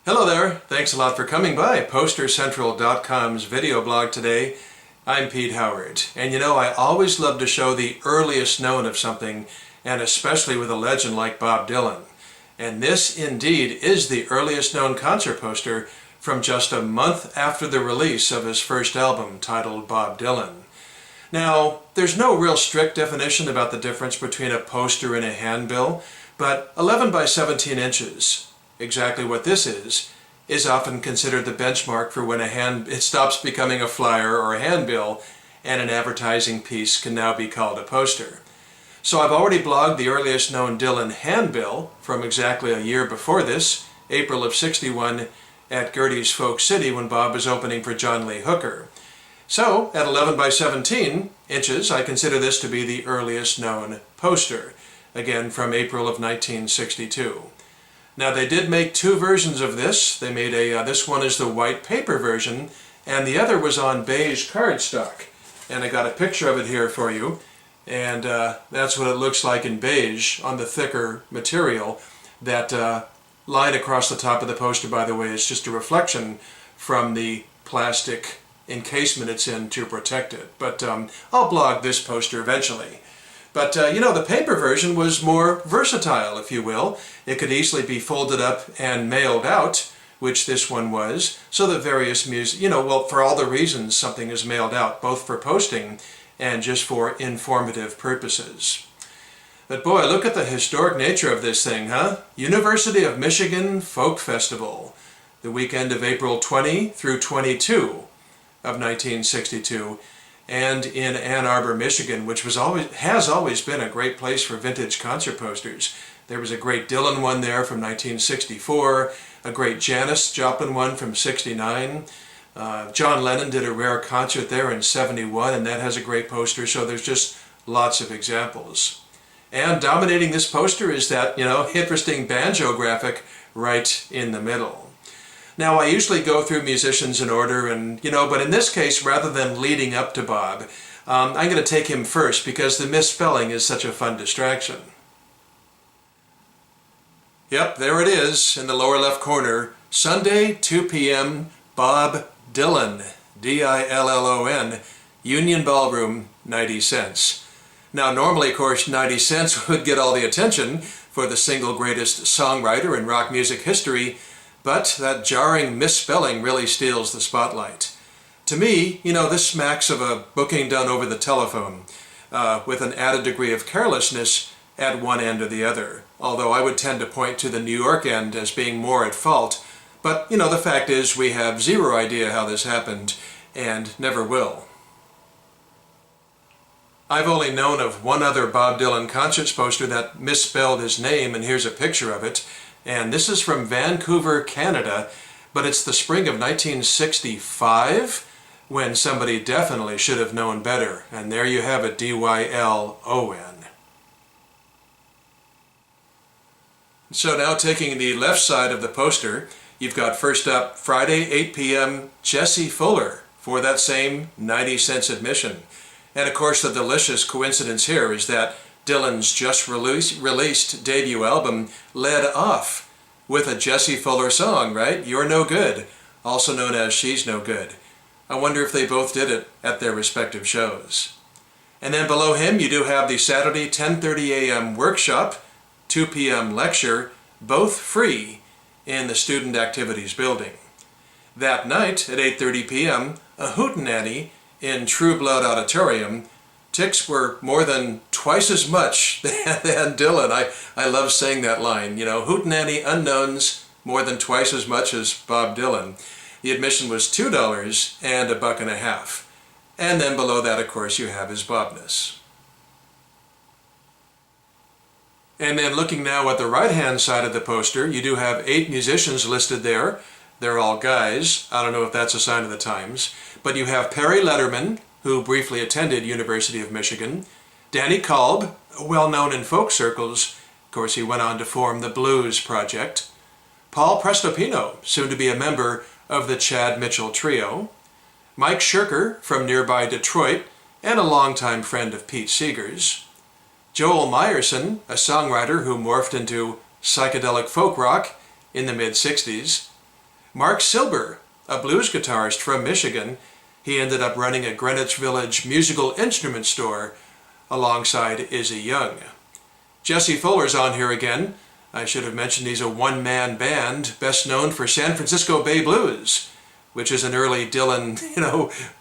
Hello there, thanks a lot for coming by PosterCentral.com's video blog today. I'm Pete Howard, and you know I always love to show the earliest known of something, and especially with a legend like Bob Dylan. And this indeed is the earliest known concert poster from just a month after the release of his first album titled Bob Dylan. Now, there's no real strict definition about the difference between a poster and a handbill, but 11 by 17 inches, exactly what this is often considered the benchmark for when it stops becoming a flyer or a handbill and an advertising piece can now be called a poster. So I've already blogged the earliest known Dylan handbill from exactly a year before this, April of '61, at Gerde's Folk City when Bob was opening for John Lee Hooker. So at 11 by 17 inches, I consider this to be the earliest known poster, again from April of 1962. Now they did make two versions of this. They made this one is the white paper version, and the other was on beige cardstock. And I got a picture of it here for you, and that's what it looks like in beige on the thicker material. That line across the top of the poster, by the way, is just a reflection from the plastic encasement it's in to protect it. But I'll blog this poster eventually. But you know, the paper version was more versatile, if you will. It could easily be folded up and mailed out, which this one was, so that various for all the reasons something is mailed out, both for posting and just for informative purposes. But boy, look at the historic nature of this thing, huh? University of Michigan Folk Festival, the weekend of April 20 through 22 of 1962. And in Ann Arbor, Michigan, which has always been a great place for vintage concert posters. There was a great Dillon one there from 1964, a great Janis Joplin one from '69. John Lennon did a rare concert there in '71, and that has a great poster, so there's just lots of examples. And dominating this poster is that, interesting banjo graphic right in the middle. Now, I usually go through musicians in order, and but in this case, rather than leading up to Bob, I'm going to take him first because the misspelling is such a fun distraction. Yep, there it is in the lower left corner. Sunday, 2 p.m., Bob Dillon, D-I-L-L-O-N, Union Ballroom, 90 cents. Now, normally, of course, 90 cents would get all the attention for the single greatest songwriter in rock music history, but that jarring misspelling really steals the spotlight. To me, this smacks of a booking done over the telephone, with an added degree of carelessness at one end or the other. Although I would tend to point to the New York end as being more at fault. But, the fact is we have zero idea how this happened, and never will. I've only known of one other Bob Dylan concerts poster that misspelled his name, and here's a picture of it. And this is from Vancouver, Canada, but it's the spring of 1965, when somebody definitely should have known better. And there you have it, D-Y-L-O-N. So now taking the left side of the poster, you've got first up Friday, 8 p.m., Jesse Fuller for that same 90 cents admission. And of course the delicious coincidence here is that Dylan's just released debut album led off with a Jesse Fuller song, right? You're No Good, also known as She's No Good. I wonder if they both did it at their respective shows. And then below him you do have the Saturday 10:30 a.m. workshop, 2 p.m. lecture, both free in the Student Activities Building. That night at 8:30 p.m., a hootenanny in True Blood Auditorium. Ticks were more than twice as much than Dylan. I love saying that line, hootenanny unknowns more than twice as much as Bob Dylan. The admission was $2 and $1.50. And then below that, of course, you have his Bobness. And then looking now at the right-hand side of the poster, you do have 8 musicians listed there. They're all guys. I don't know if that's a sign of the times. But you have Perry Letterman, who briefly attended University of Michigan. Danny Kalb, well known in folk circles. Of course, he went on to form the Blues Project. Paul Prestopino, soon to be a member of the Chad Mitchell Trio. Mike Shirker from nearby Detroit, and a longtime friend of Pete Seeger's. Joel Meyerson, a songwriter who morphed into psychedelic folk rock in the mid-60s. Mark Silber, a blues guitarist from Michigan. He ended up running a Greenwich Village musical instrument store alongside Izzy Young. Jesse Fuller's on here again. I should have mentioned he's a one-man band, best known for San Francisco Bay Blues, which is an early Dillon,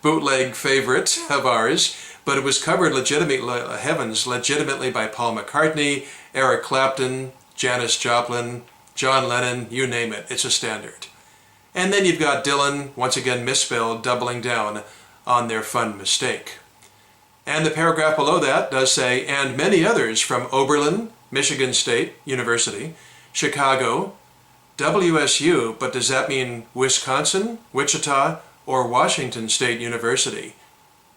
bootleg favorite of ours. But it was covered legitimately by Paul McCartney, Eric Clapton, Janis Joplin, John Lennon, you name it. It's a standard. And then you've got Dillon, once again misspelled, doubling down on their fun mistake. And the paragraph below that does say, and many others from Oberlin, Michigan State University, Chicago, WSU, but does that mean Wisconsin, Wichita, or Washington State University?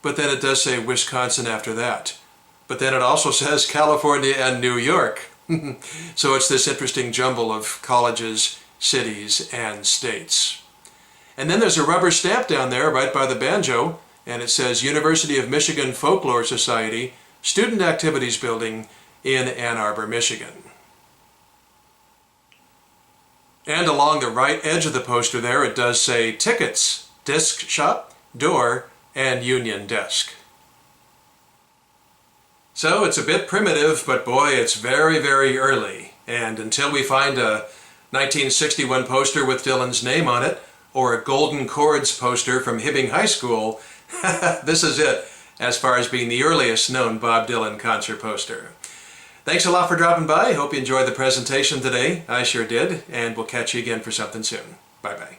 But then it does say Wisconsin after that. But then it also says California and New York. So it's this interesting jumble of colleges, cities, and states. And then there's a rubber stamp down there right by the banjo, and it says University of Michigan Folklore Society, Student Activities Building in Ann Arbor, Michigan. And along the right edge of the poster there, it does say Tickets, Disc Shop, Door, and Union Desk. So it's a bit primitive, but boy, it's very, very early. And until we find a 1961 poster with Dillon's name on it, or a Golden Chords poster from Hibbing High School, this is it as far as being the earliest known Bob Dylan concert poster. Thanks a lot for dropping by. Hope you enjoyed the presentation today. I sure did, and we'll catch you again for something soon. Bye-bye.